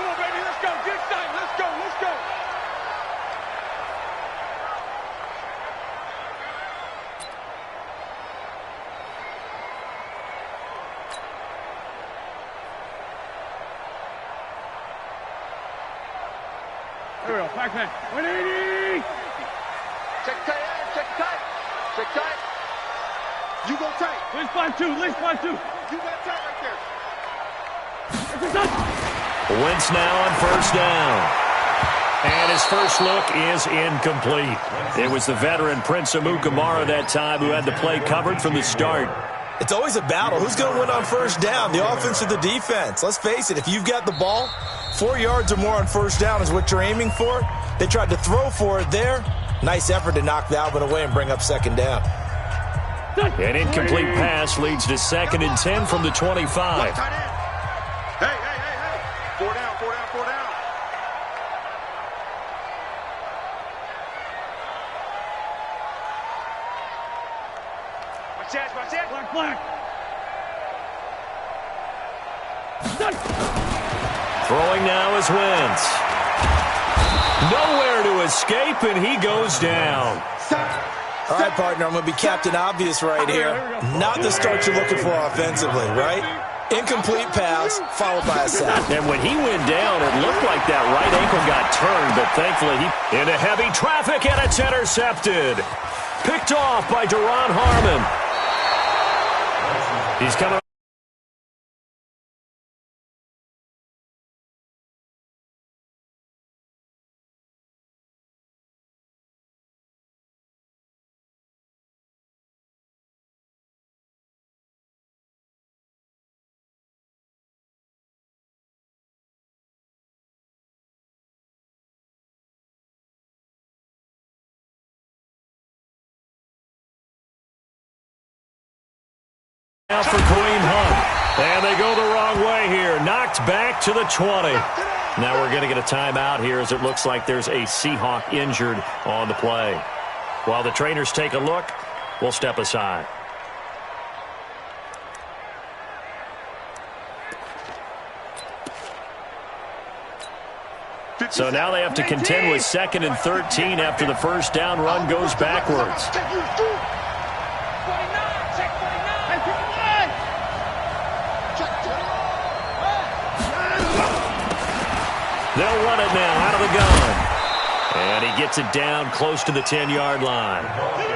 Come on, baby, let's go. Get excited. Let's go. Let's go. Here we go. Back man. 180. Check tight. Check tight. Check tight. You go tight. Let's fly two. Let's fly two. You got tight right there. Wentz now on first down. And his first look is incomplete. It was the veteran Prince Amukamara that time who had the play covered from the start. It's always a battle. Who's going to win on first down, the offense or the defense? Let's face it, if you've got the ball, 4 yards or more on first down is what you're aiming for. They tried to throw for it there. Nice effort to knock that one away and bring up second down. An incomplete pass leads to 2nd and 10 from the 25. Hey. 4 down. Watch that. Black. Throwing now is Wentz. Nowhere to escape, and he goes down. All right, partner, I'm going to be Captain Obvious right here. Not the start you're looking for offensively, right? Incomplete pass, followed by a sack. And when he went down, it looked like that right ankle got turned, but thankfully he into heavy traffic, and it's intercepted. Picked off by Deron Harmon. He's coming. Now for Kareem Hunt. And they go the wrong way here. Knocked back to the 20. Now we're going to get a timeout here as it looks like there's a Seahawk injured on the play. While the trainers take a look, we'll step aside. So now they have to contend with 2nd and 13 after the first down run goes backwards. They'll run it now out of the gun. And he gets it down close to the 10-yard line.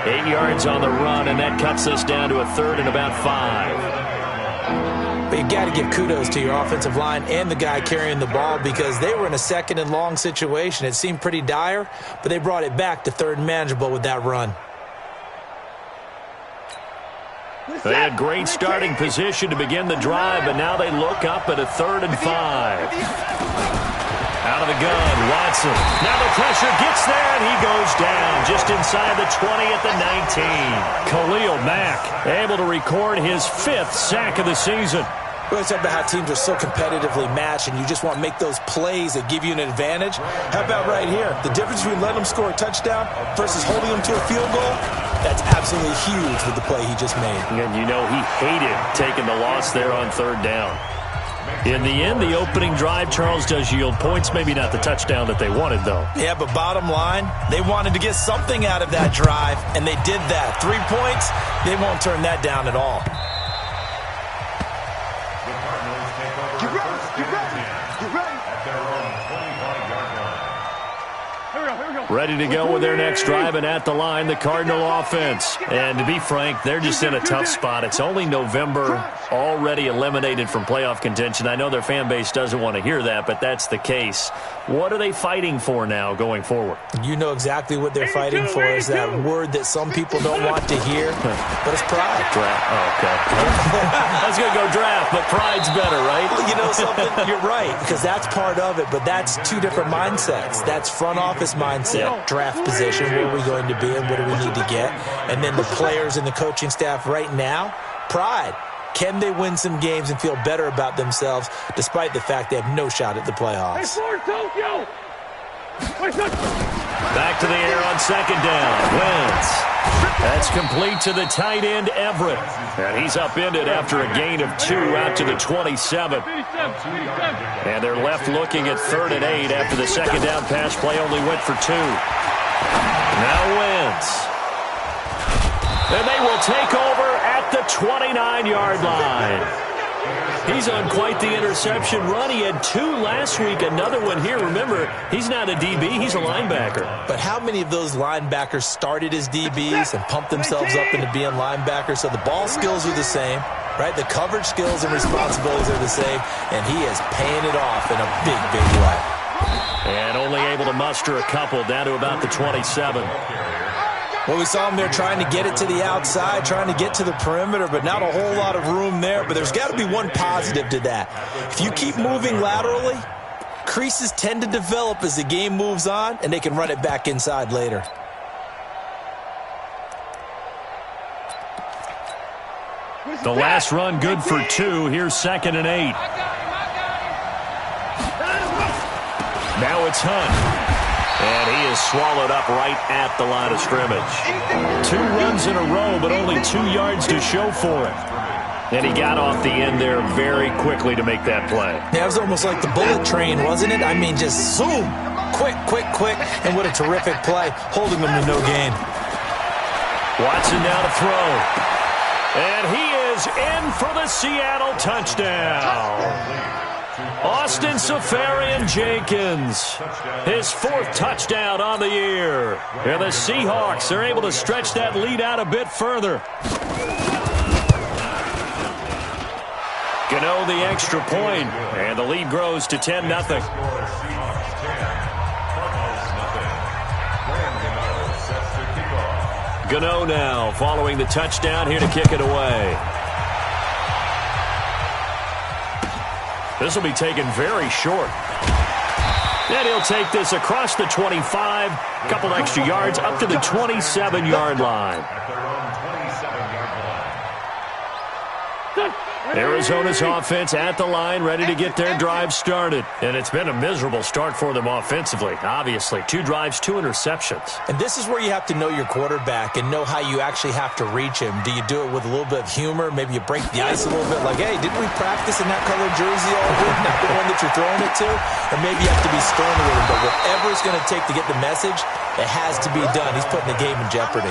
8 yards on the run, and that cuts us down to a 3rd and about 5. But you got to give kudos to your offensive line and the guy carrying the ball because they were in a 2nd and long situation. It seemed pretty dire, but they brought it back to 3rd and manageable with that run. They had great starting position to begin the drive, but now they look up at a 3rd and 5. Out of the gun, Watson. Now the pressure gets there, and he goes down just inside the 20 at the 19. Khalil Mack able to record his 5th sack of the season. We always talk about how teams are so competitively matched, and you just want to make those plays that give you an advantage. How about right here? The difference between letting them score a touchdown versus holding them to a field goal, that's absolutely huge with the play he just made. And you know he hated taking the loss there on 3rd down. In the end, the opening drive, Charles, does yield points. Maybe not the touchdown that they wanted, though. Yeah, but bottom line, they wanted to get something out of that drive, and they did that. 3 points, they won't turn that down at all. Ready to go with their next drive, and at the line, the Cardinal offense. And to be frank, they're just in a tough spot. It's only November, already eliminated from playoff contention. I know their fan base doesn't want to hear that, but that's the case. What are they fighting for now going forward? You know exactly what they're fighting for. Is that word that some people don't want to hear, but it's pride. Draft. Oh, okay. I was going to go draft, but pride's better, right? Well, you know something? You're right, because that's part of it, but that's 2 different mindsets. That's front office mindset, draft position, where are we going to be and what do we need to get? And then the players and the coaching staff right now, pride. Can they win some games and feel better about themselves despite the fact they have no shot at the playoffs? Back to the air on second down. Wentz. That's complete to the tight end, Everett. And he's upended after a gain of 2 out to the 27. And they're left looking at 3rd and 8 after the second down pass play only went for 2. Now Wentz. And they will take over at the 29-yard line. He's on quite the interception run. He had 2 last week, another one here. Remember, he's not a DB, he's a linebacker. But how many of those linebackers started as DBs and pumped themselves up into being linebackers? So the ball skills are the same, right? The coverage skills and responsibilities are the same, and he is paying it off in a big, big way. And only able to muster a couple down to about the 27. Well, we saw him there trying to get it to the outside, trying to get to the perimeter, but not a whole lot of room there. But there's got to be one positive to that. If you keep moving laterally, creases tend to develop as the game moves on, and they can run it back inside later. The last run good for 2. Here's 2nd and 8. Now it's Hunt. And he is swallowed up right at the line of scrimmage. 2 runs in a row, but only 2 yards to show for it. And he got off the end there very quickly to make that play. Yeah, it was almost like the bullet train, wasn't it? I mean, just zoom, quick, quick, quick. And what a terrific play, holding them to no gain. Watson now to throw. And he is in for the Seattle touchdown. Austin Seferian-Jenkins, his 4th touchdown on the year. And the Seahawks are able to stretch that lead out a bit further. Gano the extra point, and the lead grows to 10-0. Gano now following the touchdown here to kick it away. This will be taken very short. And he'll take this across the 25, a couple extra yards, up to the 27-yard line. Arizona's offense at the line, ready to get their drive started. And it's been a miserable start for them offensively, obviously. 2 drives, 2 interceptions. And this is where you have to know your quarterback and know how you actually have to reach him. Do you do it with a little bit of humor? Maybe you break the ice a little bit, like, hey, didn't we practice in that colored jersey all week, not the one that you're throwing it to? Or maybe you have to be stern with him. But whatever it's going to take to get the message, it has to be done. He's putting the game in jeopardy.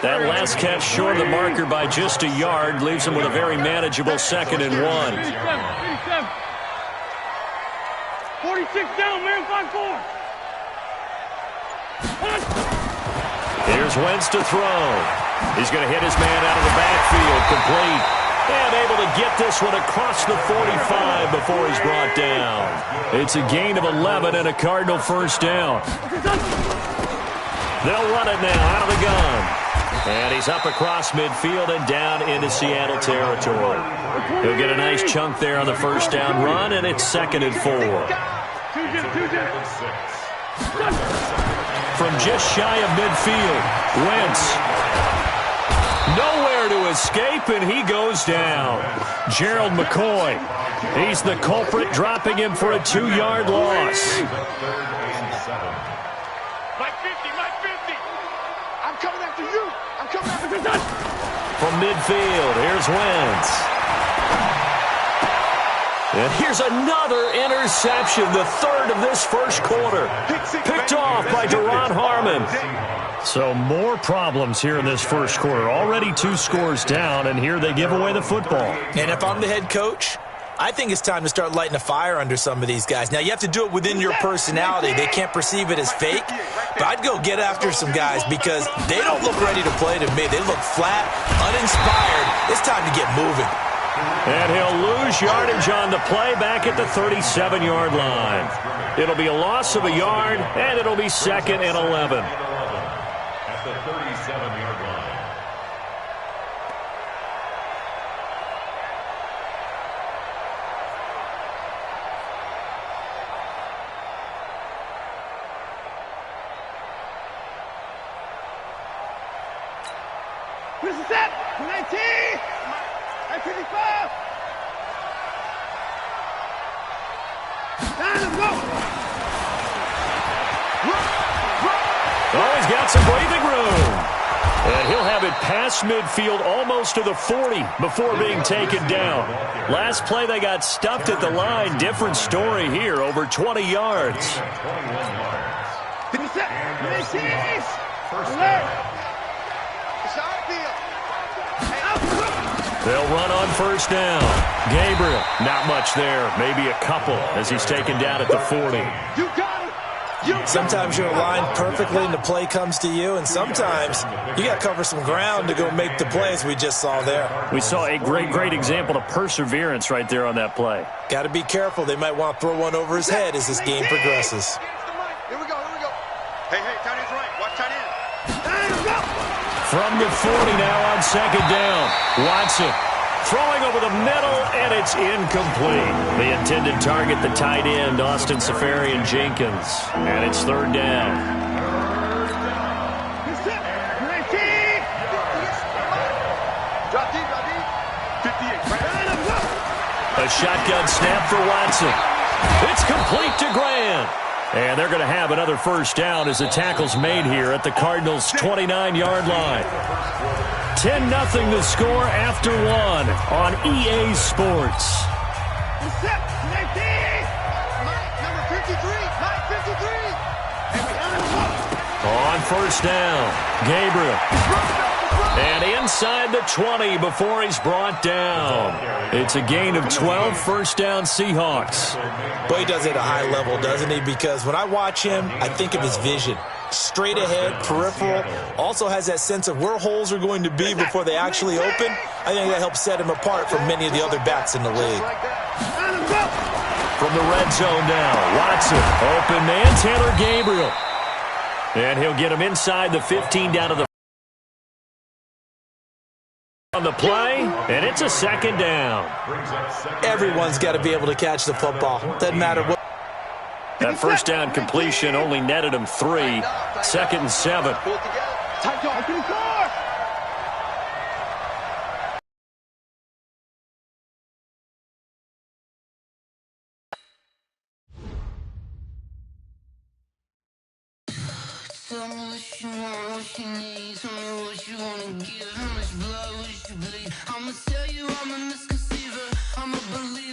That last catch short of the marker by just a yard leaves him with a very manageable 2nd and 1. 46 down, man, 5-4. Here's Wentz to throw. He's going to hit his man out of the backfield, complete. And able to get this one across the 45 before he's brought down. It's a gain of 11 and a Cardinal first down. They'll run it now out of the gun. And he's up across midfield and down into Seattle territory. He'll get a nice chunk there on the first down run, and it's 2nd and 4. From just shy of midfield, Wentz. Nowhere to escape, and he goes down. Gerald McCoy. He's the culprit, dropping him for a 2-yard loss. From midfield, here's Wentz. And here's another interception, the 3rd of this first quarter. Picked off by Deron Harmon. So more problems here in this first quarter. Already 2 scores down, and here they give away the football. And if I'm the head coach, I think it's time to start lighting a fire under some of these guys. Now, you have to do it within your personality. They can't perceive it as fake. But I'd go get after some guys because they don't look ready to play to me. They look flat, uninspired. It's time to get moving. And he'll lose yardage on the play back at the 37-yard line. It'll be a loss of a yard, and it'll be 2nd and 11. At the 37-yard line. This is it. 19. 1955. Oh, he's got some breathing room. And he'll have it past midfield almost to the 40 before being taken down. Last play they got stuffed at the line. Different story here, over 20 yards. They'll run on first down. Gabriel, not much there. Maybe a couple as he's taken down at the 40. You got it. Sometimes you're aligned perfectly and the play comes to you, and sometimes you got to cover some ground to go make the plays we just saw there. We saw a great example of perseverance right there on that play. Got to be careful. They might want to throw one over his head as this game progresses. Here we go. Hey, tight end's right. Watch tight end. From the 40 now on second down. Watson throwing over the middle, and it's incomplete. The intended target, the tight end, Austin Safarian-Jenkins. And it's third down. Drop deep. 58. A shotgun snap for Watson. It's complete to Grant. And they're going to have another first down as the tackle's made here at the Cardinals' 29-yard line. 10-0 the score after one on EA Sports. Number 53. On first down, Gabriel. And inside the 20 before he's brought down. It's a gain of 12, first down Seahawks. But he does it at a high level, doesn't he? Because when I watch him, I think of his vision. Straight ahead, peripheral, also has that sense of where holes are going to be before they actually open. I think that helps set him apart from many of the other backs in the league. From the red zone now, Watson, open man, Taylor Gabriel. And he'll get him inside the 15 down to the on the play, and it's a second down. Everyone's got to be able to catch the football. Doesn't matter what. That first down completion only netted him 3. Second and 7. Tight yard to the car. Tell me what you want, what you need. Tell me what you want to give. How much blood would you bleed? I'ma tell you I'm a misconceiver. I'm a believer.